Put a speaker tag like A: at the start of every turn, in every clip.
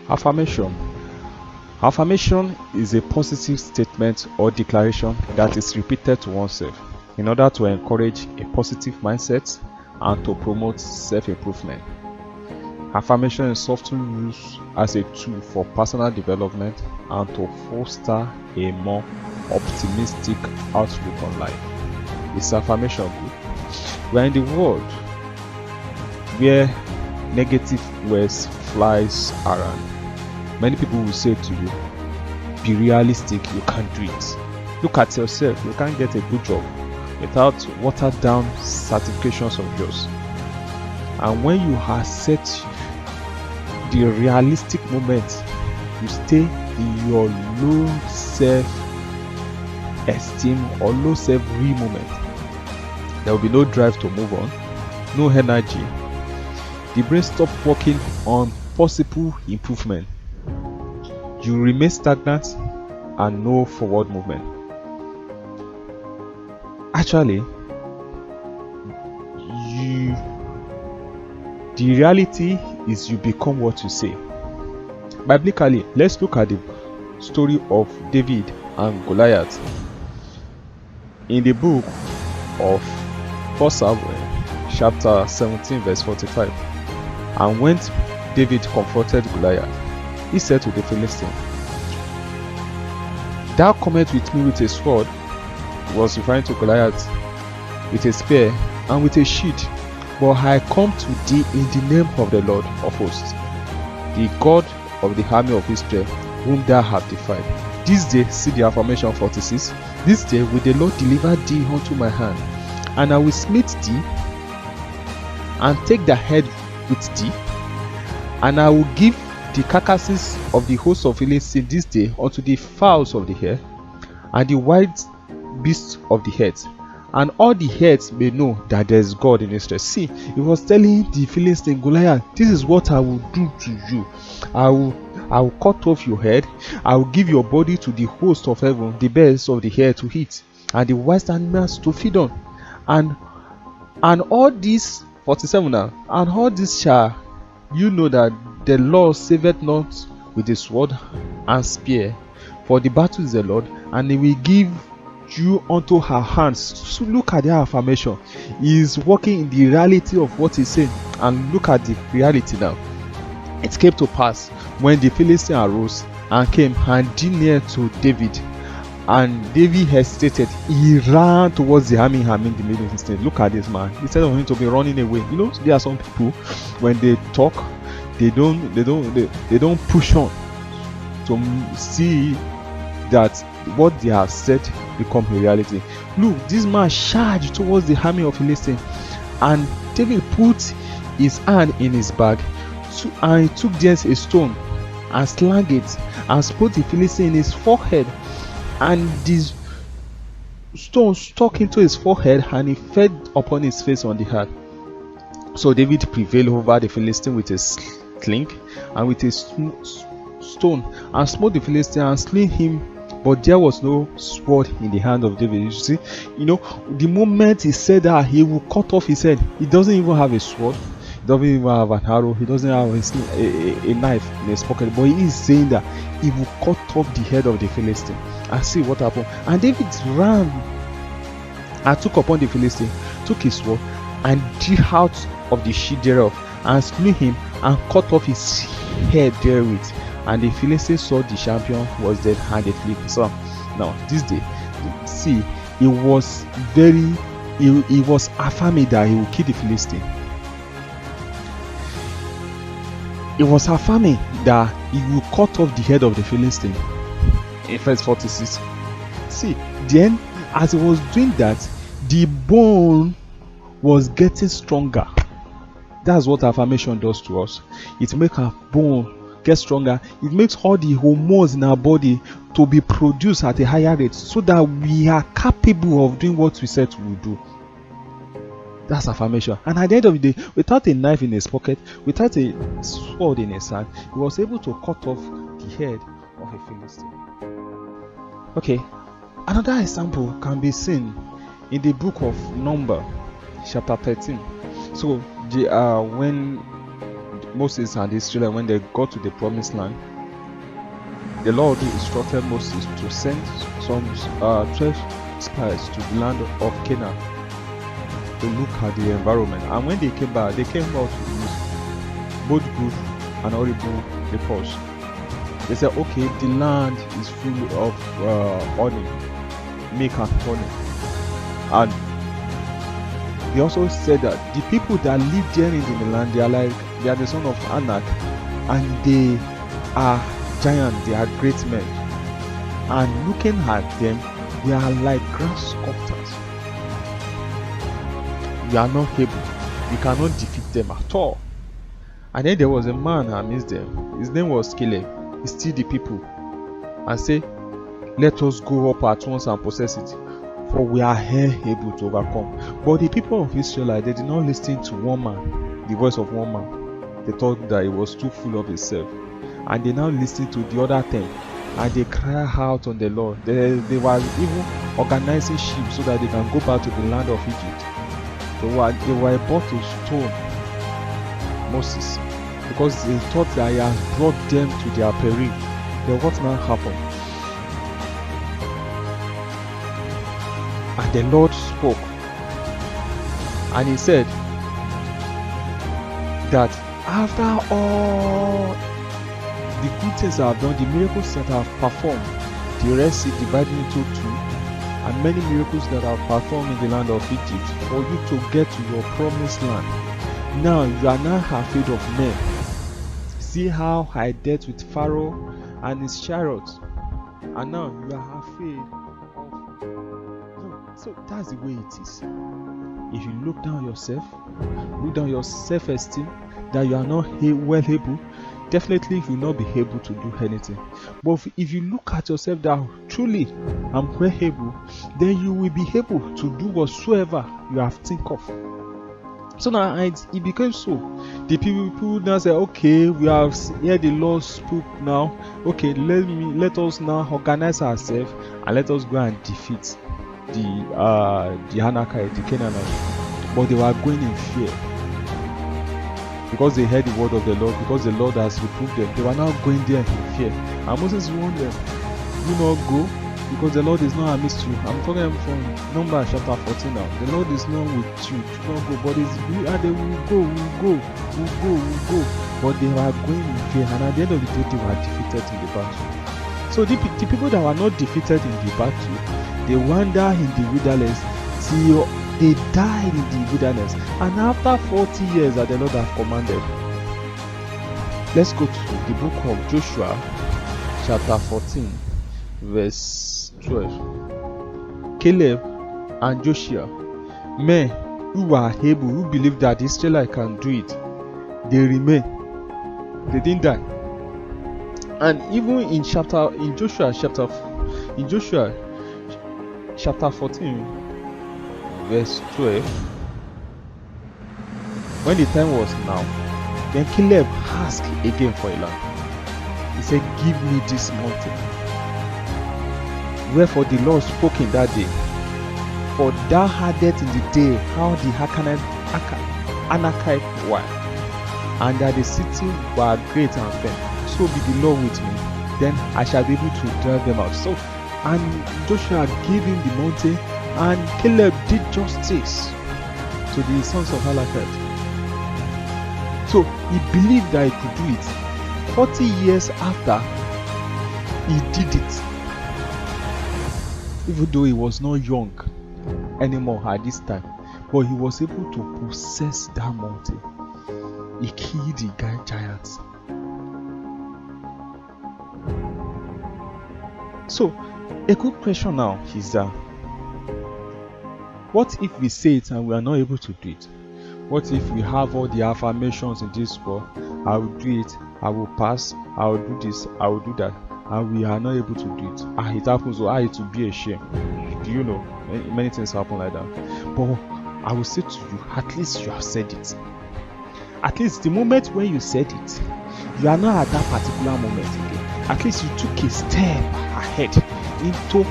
A: Affirmation. Affirmation is a positive statement or declaration that is repeated to oneself in order to encourage a positive mindset and to promote self-improvement. Affirmation is often used as a tool for personal development and to foster a more optimistic outlook on life. Is affirmation good? We are in the world where negative words flies around. Many people will say to you, be realistic, you can't do it. Look at yourself, you can't get a good job without watered down certifications of yours. And when you accept the realistic moment, you stay in your low self-esteem or low self-real moment. There will be no drive to move on, no energy. The brain stops working on possible improvement. You remain stagnant and no forward movement. Actually, the reality is you become what you say. Biblically, let's look at the story of David and Goliath in the book of 1 Samuel chapter 17 verse 45. And when David confronted Goliath, he said to the Philistine, "Thou comest with me with a sword," he was referring to Goliath, "with a spear and with a shield, but I come to thee in the name of the Lord of hosts, the God of the army of Israel, whom thou hast defied. This day," see the affirmation 46, "this day will the Lord deliver thee unto my hand, and I will smite thee, and take thy head with thee, and I will give the carcasses of the host of Philistines this day unto the fowls of the air, and the wild beasts of the earth, and all the earth may know that there is God in Israel." See, he was telling the Philistine, Goliath, this is what I will do to you. I will cut off your head. I will give your body to the host of heaven, the birds of the air to eat, and the wild animals to feed on. And all this 47 now, and all this shall you know that the Lord saveth not with the sword and spear, for the battle is the Lord, and he will give you unto her hands. So look at the affirmation. He is working in the reality of what he's saying, and look at the reality now. It came to pass when the Philistine arose and came and drew near to David, and David hesitated. He ran towards the army in the middle instead. Look at this man. Instead of him to be running away, there are some people when they talk, they don't push on to see that what they have said become a reality. Look, this man charged towards the army of Philistine, and David put his hand in his bag, and he took thence a stone and slang it and smote the Philistine in his forehead, and this stone stuck into his forehead, and he fell upon his face on the earth. So David prevailed over the Philistine with a sling and with a stone, and smote the Philistine and slew him. But there was no sword in the hand of David. You see, the moment he said that he will cut off his head, he doesn't even have a sword, he doesn't even have an arrow, he doesn't have a knife in his pocket, but he is saying that he will cut off the head of the Philistine. And see what happened. And David ran and took upon the Philistine, took his sword, and drew out of the sheath thereof, and slew him, and cut off his head therewith. And the Philistines saw the champion was dead, and they fled. So now this day, see, he was affirming that he will kill the Philistine. He was affirming that he will cut off the head of the Philistine in verse 46. See, then as he was doing that, the bone was getting stronger. That's what affirmation does to us. It makes our bone get stronger. It makes all the hormones in our body to be produced at a higher rate, so that we are capable of doing what we said we will do. That's affirmation. And at the end of the day, without a knife in his pocket, without a sword in his hand, he was able to cut off the head of a Philistine. Okay, another example can be seen in the book of Numbers chapter 13. So when Moses and the Israelites, when they got to the promised land, the Lord instructed Moses to send some 12 spies to the land of Canaan to look at the environment. And when they came back with both good and horrible reports. They said, okay, the land is full of honey, milk and honey. And he also said that the people that live there in the land, they are the son of Anak, and they are giants, they are great men. And looking at them, they are like grasshoppers. You are not able, you cannot defeat them at all. And then there was a man amidst them. His name was Caleb. He still the people and say, let us go up at once and possess it, for we are here able to overcome. But the people of Israel, they did not listen to one man, the voice of one man. They thought that he was too full of himself, and they now listened to the other 10, and they cried out on the Lord. They were even organizing ships so that they can go back to the land of Egypt. They were about to stone Moses because they thought that he had brought them to their peril. Then what now happened? And the Lord spoke, and he said that after all the good things I have done, the miracles that I have performed, the Red Sea divided into two, and many miracles that I have performed in the land of Egypt, for you to get to your promised land. Now you are not afraid of men. See how I dealt with Pharaoh and his chariots, and now you are afraid of. So that's the way it is. If you look down your self-esteem, that you are not well able, definitely you will not be able to do anything. But if you look at yourself that truly I'm well able, then you will be able to do whatsoever you have think of. So now it became so. The people now say, okay, we have heard the Lord spoke now. Okay, let us now organize ourselves and let us go and defeat the Anakites, the Canaanites. But they were going in fear, because they heard the word of the Lord, because the Lord has reproved them. They were now going there in fear. And Moses warned them, do not go, because the Lord is not amidst you. I'm talking from Numbers chapter 14 now. The Lord is not with you. Do not go. But they will go. But they were going in fear. And at the end of the day, they were defeated in the battle. So the people that were not defeated in the battle, they wandered in the wilderness till they died in the wilderness. And after 40 years that the Lord have commanded. Let's go to the book of Joshua chapter 14 verse 12. Caleb and Joshua, men who were able, who believed that the Israelites can do it, they remain. They didn't die. And even in Joshua chapter 14 verse 12, when the time was now, then Caleb asked again for a land. He said, give me this mountain. Wherefore the Lord spoke in that day, for thou heardest in the day how the Anakites were, and that the city were great and fair. So be the Lord with me, then I shall be able to drive them out. So, and Joshua gave him the mountain, and Caleb did justice to the sons of Anakites. So he believed that he could do it. 40 years after, he did it. Even though he was not young anymore at this time, but he was able to possess that mountain. He killed the giants. So, a good question now is that, what if we say it and we are not able to do it? What if we have all the affirmations in this world? I will do it, I will pass, I will do this, I will do that, and we are not able to do it. It happens, so it will be a shame. Do you know? Many things happen like that. But I will say to you, at least you have said it. At least the moment when you said it, you are not at that particular moment again. At least you took a step ahead into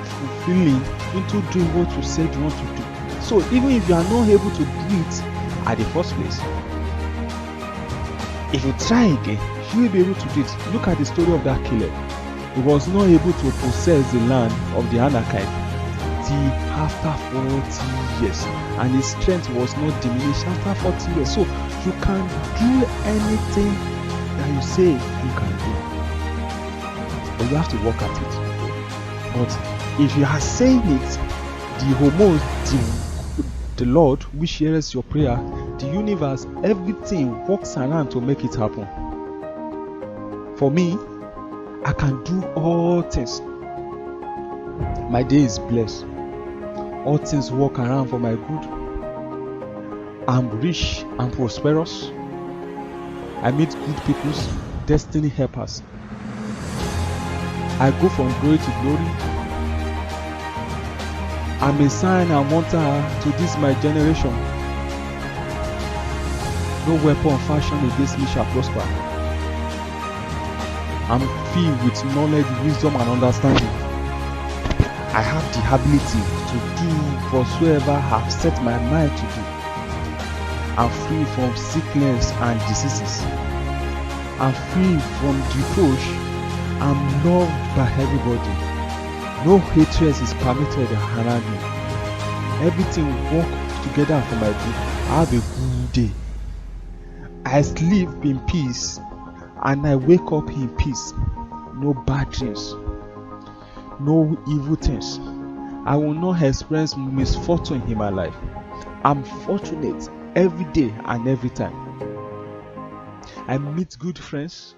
A: fulfilling, into doing what you said you want to do. So even if you are not able to do it at the first place, If you try again, you will be able to do it. Look at the story of that Caleb. He was not able to possess the land of the Anakim till after 40 years, and his strength was not diminished after 40 years. So you can do anything that you say you can do, but you have to work at it. But if you are saying it, the hormones, the Lord, which hears your prayer, the universe, everything works around to make it happen. For me, I can do all things. My day is blessed. All things work around for my good. I'm rich and prosperous. I meet good people, destiny helpers. I go from glory to glory. I'm a sign and wonder to this my generation. No weapon fashioned against me shall prosper. I'm filled with knowledge, wisdom, and understanding. I have the ability to do whatsoever I have set my mind to do. I'm free from sickness and diseases. I'm free from reproach. I'm loved by everybody. No hatred is permitted around me. Everything works together for my good. I have a good day. I sleep in peace and I wake up in peace. No bad dreams, no evil things. I will not experience misfortune in my life. I'm fortunate every day and every time. I meet good friends.